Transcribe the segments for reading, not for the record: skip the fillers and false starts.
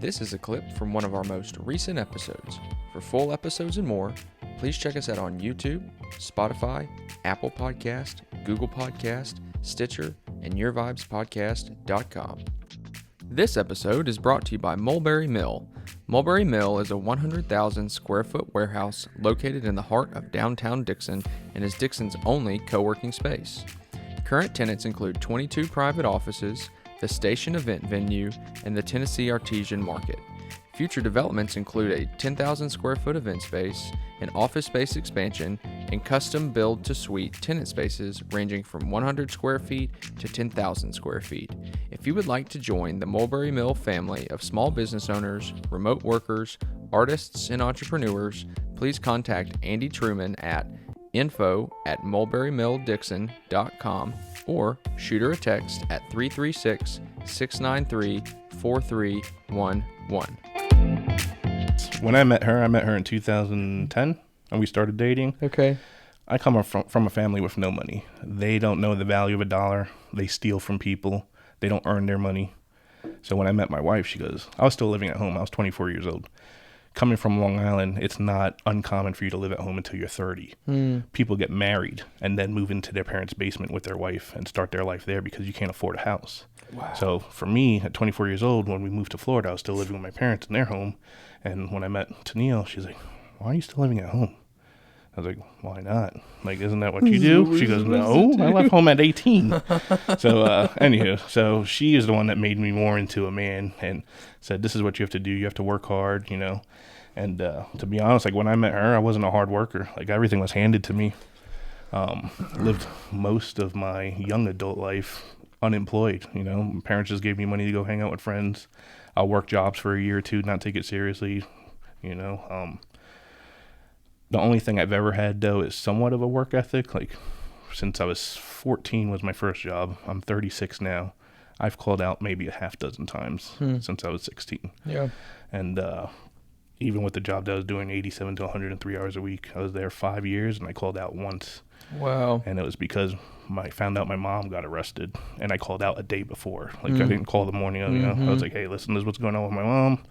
This is a clip from one of our most recent episodes. For full episodes and more, please check us out on YouTube, Spotify, Apple Podcast, Google Podcast, Stitcher, and YourVibesPodcast.com. This episode is brought to you by Mulberry Mill. Mulberry Mill is a 100,000 square foot warehouse located in the heart of downtown Dickson and is Dickson's only co-working space. Current tenants include 22 private offices, the Station event venue, and the Tennessee Artesian Market. Future developments include a 10,000 square foot event space, an office space expansion, and custom build to suite tenant spaces ranging from 100 square feet to 10,000 square feet. If you would like to join the Mulberry Mill family of small business owners, remote workers, artists, and entrepreneurs, please contact Andy Truman at info@mulberrymilldickson.com or shoot her a text at 336-693-4311. When I met her in 2010, and we started dating. Okay. I come from a family with no money. They don't know the value of a dollar. They steal from people. They don't earn their money. So when I met my wife, she goes, I was still living at home. I was 24 years old. Coming from Long Island, it's not uncommon for you to live at home until you're 30. People get married and then move into their parents' basement with their wife and start their life there because you can't afford a house. Wow. So for me, at 24 years old, when we moved to Florida, I was still living with my parents in their home. And when I met Tennille, she's like, why are you still living at home? I was like, why not? Like, isn't that what you do? She goes, no, I left home at 18. So, anywho, so she is the one that made me more into a man and said, this is what you have to do. You have to work hard, you know. And to be honest, like when I met her, I wasn't a hard worker. Like everything was handed to me. Lived most of my young adult life unemployed, you know. My parents just gave me money to go hang out with friends. I'll work jobs for a year or two, not take it seriously, you know. The only thing I've ever had, though, is somewhat of a work ethic. Like, since I was 14 was my first job. I'm 36 now. I've called out maybe a half dozen times since I was 16. Yeah. And even with the job that I was doing, 87 to 103 hours a week, I was there 5 years, and I called out once. Wow. And it was because I found out my mom got arrested, and I called out a day before. Like, I didn't call the morning of, you know. I was like, hey, listen, this is what's going on with my mom.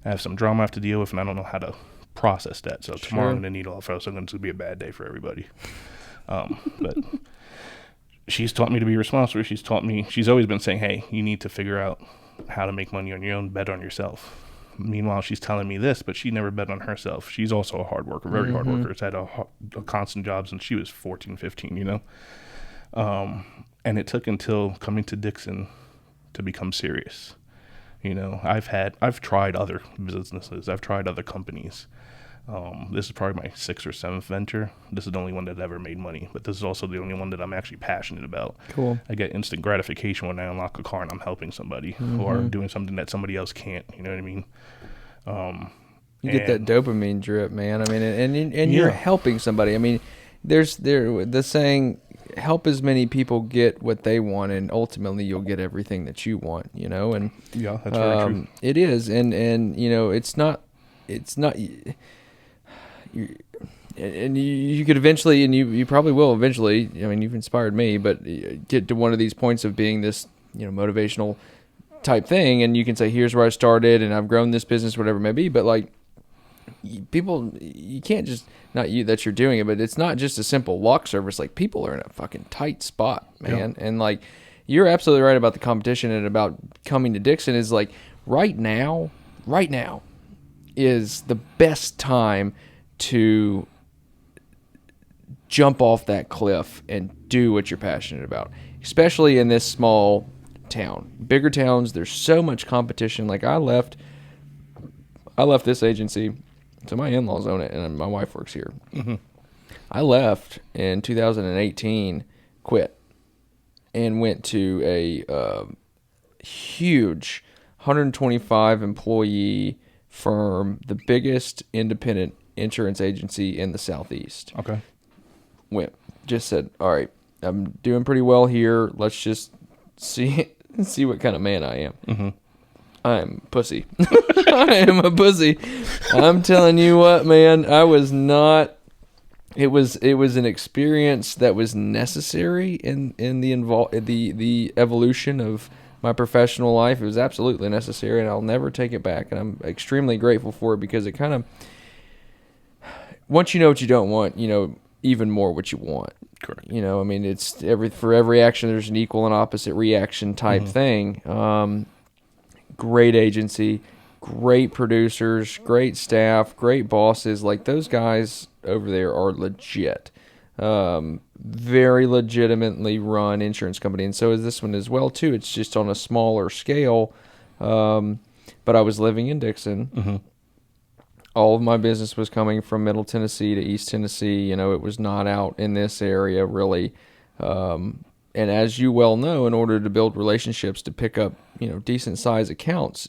I have some drama I have to deal with, and I don't know how to process that. So tomorrow I'm going to need off, else it's going to be a bad day for everybody. But she's taught me to be responsible. She's always been saying, hey, you need to figure out how to make money on your own, bet on yourself. Meanwhile, she's telling me this, but she never bet on herself. She's also a hard worker, very hard worker. Has had a constant job since she was 14, 15, you know. And it took until coming to Dickson to become serious. You know, I've tried other businesses. I've tried other companies. This is probably my 6th or 7th venture. This is the only one that ever made money, but this is also the only one that I'm actually passionate about. Cool. I get instant gratification when I unlock a car and I'm helping somebody or doing something that somebody else can't. You know what I mean? You get that dopamine drip, man. I mean, and you're helping somebody. I mean, there's the saying, help as many people get what they want, and ultimately you'll get everything that you want, you know. And yeah, that's very true. It is, and you know, it's not you could eventually, and you probably will eventually, I mean, you've inspired me, but get to one of these points of being this, you know, motivational type thing, and you can say, here's where I started and I've grown this business, whatever it may be. But like, people, you can't just, not you that you're doing it, but it's not just a simple lock service. Like, people are in a fucking tight spot, man. Yeah. And like, you're absolutely right about the competition and about coming to Dickson is like, right now is the best time to jump off that cliff and do what you're passionate about, especially in this small town. Bigger towns, there's so much competition. Like, I left this agency, so my in-laws own it, and my wife works here. I left in 2018, quit, and went to a huge 125 employee firm, the biggest independent insurance agency in the Southeast. Okay. Just said, all right, I'm doing pretty well here. Let's just see what kind of man I am. I'm pussy. I am a pussy. I'm telling you what, man, I was not. It was an experience that was necessary in the evolution of my professional life, it was absolutely necessary, and I'll never take it back. And I'm extremely grateful for it, because it kind of, once you know what you don't want, you know even more what you want. Correct. You know, I mean, it's for every action, there's an equal and opposite reaction type thing. Great agency, great producers, great staff, great bosses. Like, those guys over there are legit. Very legitimately run insurance company, and so is this one as well too. It's just on a smaller scale, but I was living in Dickson. All of my business was coming from Middle Tennessee to East Tennessee. You know, it was not out in this area really. And as you well know, in order to build relationships, to pick up, you know, decent size accounts,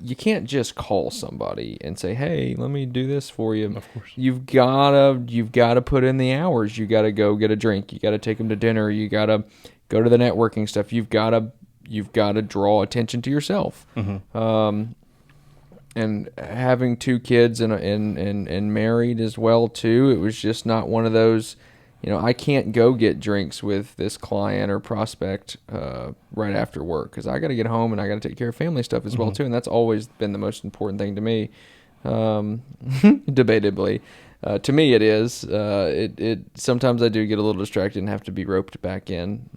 you can't just call somebody and say, "Hey, let me do this for you." Of course. You've gotta put in the hours. You gotta go get a drink. You gotta take them to dinner. You gotta go to the networking stuff. You've gotta draw attention to yourself. And having 2 kids and married as well too, it was just not one of those. You know, I can't go get drinks with this client or prospect right after work, because I got to get home and I got to take care of family stuff as well too, and that's always been the most important thing to me. Debatably, to me it is. It sometimes I do get a little distracted and have to be roped back in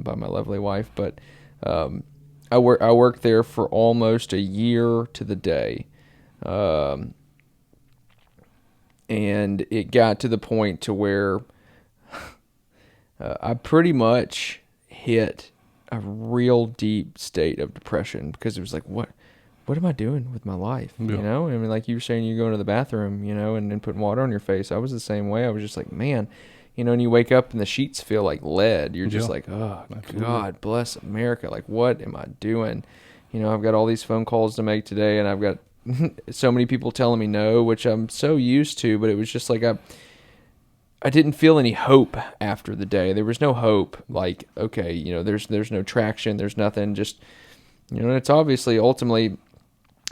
by my lovely wife, but I worked there for almost a year to the day, and it got to the point to where I pretty much hit a real deep state of depression, because it was like, what am I doing with my life? Yeah. You know, I mean, like you were saying, you go into the bathroom, you know, and then putting water on your face. I was the same way. I was just like, man, you know, and you wake up and the sheets feel like lead. You're just like, oh, absolutely. God bless America. Like, what am I doing? You know, I've got all these phone calls to make today, and I've got so many people telling me no, which I'm so used to, but it was just like I didn't feel any hope after the day. There was no hope. Like, okay, you know, there's no traction. There's nothing. Just, you know, it's obviously ultimately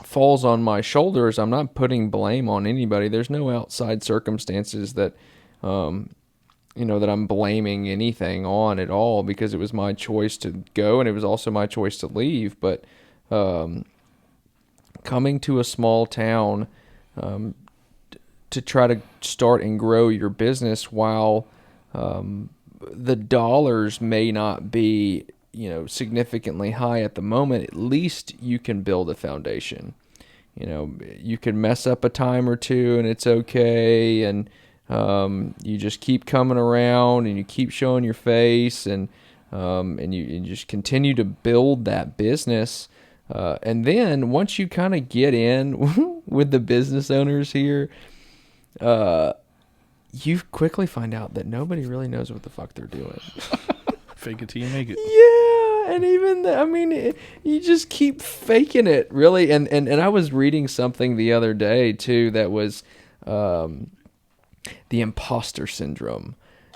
falls on my shoulders. I'm not putting blame on anybody. There's no outside circumstances that, you know, that I'm blaming anything on at all, because it was my choice to go, and it was also my choice to leave. But coming to a small town, to try to start and grow your business while the dollars may not be, you know, significantly high at the moment, at least you can build a foundation. You know, you can mess up a time or two and it's okay, and you just keep coming around and you keep showing your face, and you just continue to build that business. And then once you kind of get in with the business owners here, you quickly find out that nobody really knows what the fuck they're doing. Fake it till you make it. Yeah, and even you just keep faking it, really. And I was reading something the other day too that was the imposter syndrome,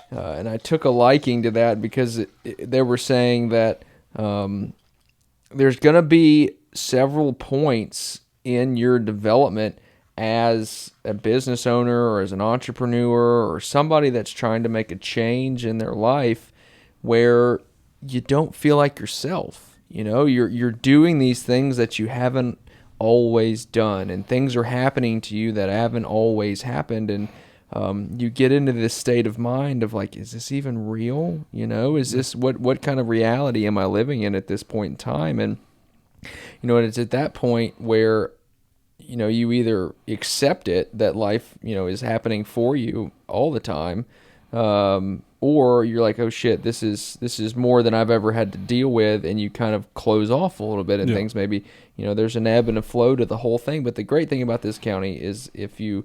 and I took a liking to that, because they were saying that there's going to be several points in your development as a business owner or as an entrepreneur or somebody that's trying to make a change in their life where you don't feel like yourself. You know, you're doing these things that you haven't always done, and things are happening to you that haven't always happened, and you get into this state of mind of like, is this even real? You know, is this what kind of reality am I living in at this point in time? And you know, it's at that point where, you know, you either accept it, that life, you know, is happening for you all the time, or you're like, oh shit, this is more than I've ever had to deal with, and you kind of close off a little bit, and things maybe, you know, there's an ebb and a flow to the whole thing. But the great thing about this county is if you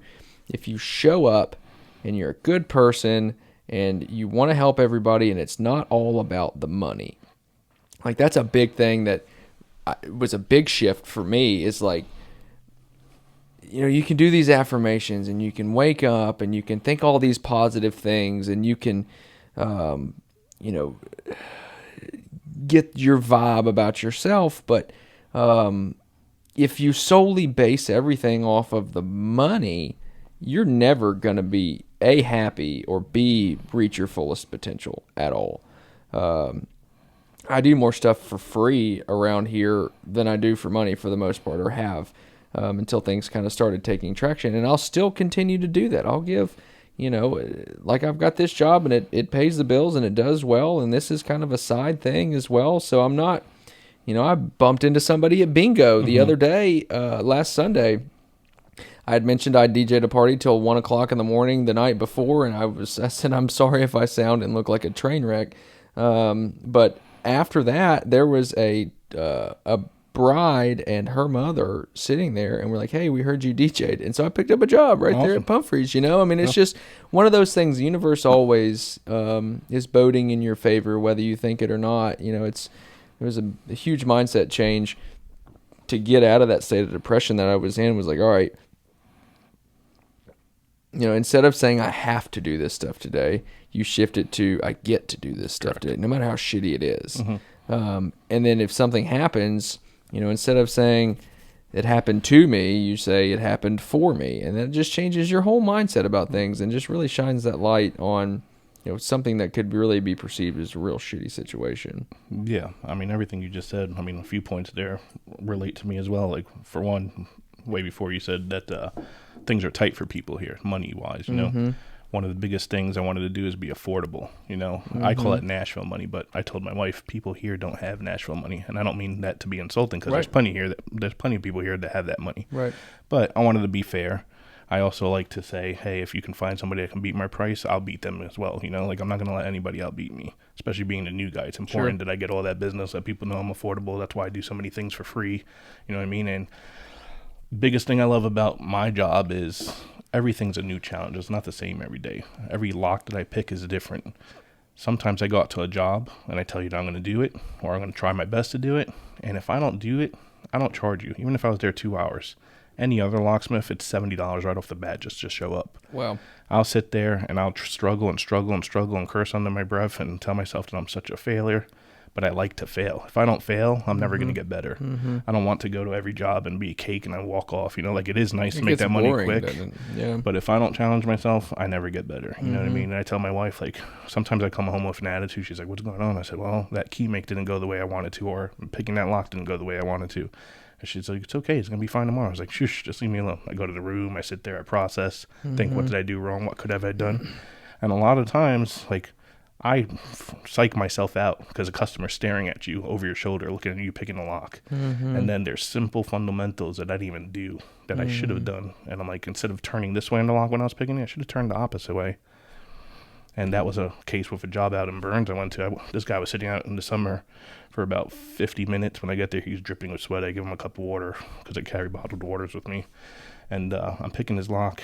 show up and you're a good person and you want to help everybody, and it's not all about the money. Like, that's a big thing that was a big shift for me, is like, you know, you can do these affirmations and you can wake up and you can think all these positive things, and you can, you know, get your vibe about yourself. But if you solely base everything off of the money, you're never going to be A, happy, or B, reach your fullest potential at all. I do more stuff for free around here than I do for money for the most part, or have, until things kind of started taking traction. And I'll still continue to do that. I'll give, like I've got this job and it pays the bills and it does well. And this is kind of a side thing as well. So I'm not, I bumped into somebody at bingo the other day, last Sunday. I had mentioned I DJ'd a party till 1 o'clock in the morning the night before. And I said, I'm sorry if I sound and look like a train wreck. But after that, there was a bride and her mother sitting there, and we're like, hey, we heard you DJ'd. And so I picked up a job right there at Pumphrey's, I mean, it's just one of those things. The universe always is boding in your favor, whether you think it or not. It was a huge mindset change to get out of that state of depression that I was in. Was like, all right, instead of saying I have to do this stuff today, you shift it to I get to do this stuff today, no matter how shitty it is. And then if something happens, instead of saying it happened to me, you say it happened for me. And that just changes your whole mindset about things and just really shines that light on, something that could really be perceived as a real shitty situation. Yeah. I mean, everything you just said, a few points there relate to me as well. Like, for one, way before you said that things are tight for people here, money-wise, One of the biggest things I wanted to do is be affordable, I call it Nashville money, but I told my wife, people here don't have Nashville money, and I don't mean that to be insulting, because there's plenty of people here that have that money. Right. But I wanted to be fair. I also like to say, hey, if you can find somebody that can beat my price, I'll beat them as well. Like, I'm not going to let anybody outbeat me, especially being a new guy. It's important that I get all that business, that people know I'm affordable. That's why I do so many things for free. You know what I mean? And biggest thing I love about my job is everything's a new challenge. It's not the same every day. Every lock that I pick is different. Sometimes I go out to a job and I tell you that I'm going to do it, or I'm going to try my best to do it. And if I don't do it, I don't charge you. Even if I was there 2 hours. Any other locksmith, it's $70 right off the bat just to show up. Wow. I'll sit there and I'll struggle and curse under my breath and tell myself that I'm such a failure. But I like to fail. If I don't fail, I'm never going to get better. I don't want to go to every job and be a cake and I walk off. Like, it is nice to make that money quick. Yeah. But if I don't challenge myself, I never get better. You know what I mean? And I tell my wife, like, sometimes I come home with an attitude. She's like, what's going on? I said, well, that key make didn't go the way I wanted to, or picking that lock didn't go the way I wanted to. And she's like, it's okay. It's going to be fine tomorrow. I was like, shush, just leave me alone. I go to the room. I sit there. I process, think, what did I do wrong? What could have I done? And a lot of times, like, I psych myself out because a customer's staring at you over your shoulder, looking at you picking a lock. And then there's simple fundamentals that I didn't even do that I should have done. And I'm like, instead of turning this way on the lock when I was picking it, I should have turned the opposite way. And that was a case with a job out in Burns I went to. This guy was sitting out in the summer for about 50 minutes. When I get there, he's dripping with sweat. I give him a cup of water because I carry bottled waters with me. And I'm picking his lock,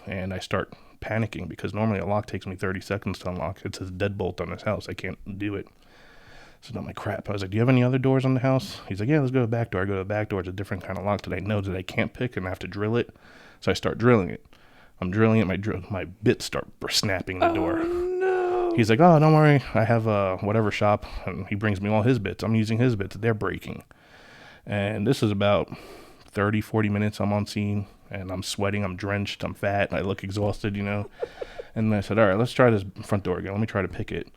and I start panicking because normally a lock takes me 30 seconds to unlock. It's a deadbolt on his house. I can't do it. So I'm like, crap. I was like, do you have any other doors on the house? He's like, yeah, let's go to the back door. I go to the back door. It's a different kind of lock that I know that I can't pick, and I have to drill it. So I start drilling it. I'm drilling it. My bits start snapping the door. No. He's like, oh, don't worry. I have a whatever shop, and he brings me all his bits. I'm using his bits. They're breaking. And this is about 30, 40 minutes I'm on scene. And I'm sweating, I'm drenched, I'm fat, I look exhausted, And I said, all right, let's try this front door again. Let me try to pick it.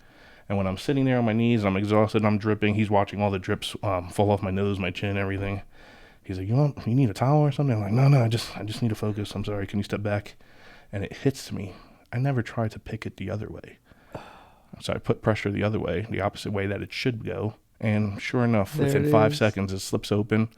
And when I'm sitting there on my knees, I'm exhausted, I'm dripping. He's watching all the drips fall off my nose, my chin, everything. He's like, you need a towel or something? I'm like, no, I just need to focus. I'm sorry, can you step back? And it hits me. I never tried to pick it the other way. So I put pressure the other way, the opposite way that it should go. And sure enough, within 5 seconds, it slips open.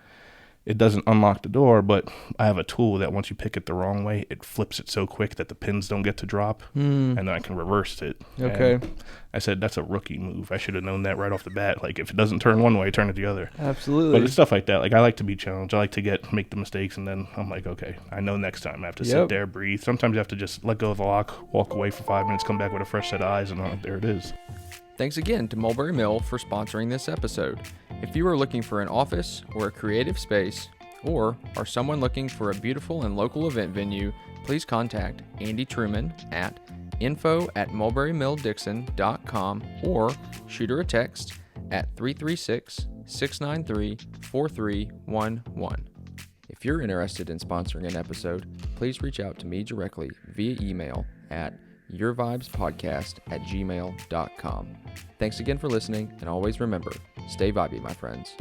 It doesn't unlock the door, but I have a tool that once you pick it the wrong way, it flips it so quick that the pins don't get to drop, and then I can reverse it. Okay. And I said, that's a rookie move. I should have known that right off the bat. Like, if it doesn't turn one way, turn it the other. Absolutely. But it's stuff like that. Like, I like to be challenged. I like to make the mistakes, and then I'm like, okay, I know next time I have to sit there, breathe. Sometimes you have to just let go of the lock, walk away for 5 minutes, come back with a fresh set of eyes, and there it is. Thanks again to Mulberry Mill for sponsoring this episode. If you are looking for an office or a creative space, or are someone looking for a beautiful and local event venue, please contact Andy Truman at info@mulberrymilldickson.com or shoot her a text at 336-693-4311. If you're interested in sponsoring an episode, please reach out to me directly via email at yourvibespodcast@gmail.com. Thanks again for listening, and always remember, stay vibey, my friends.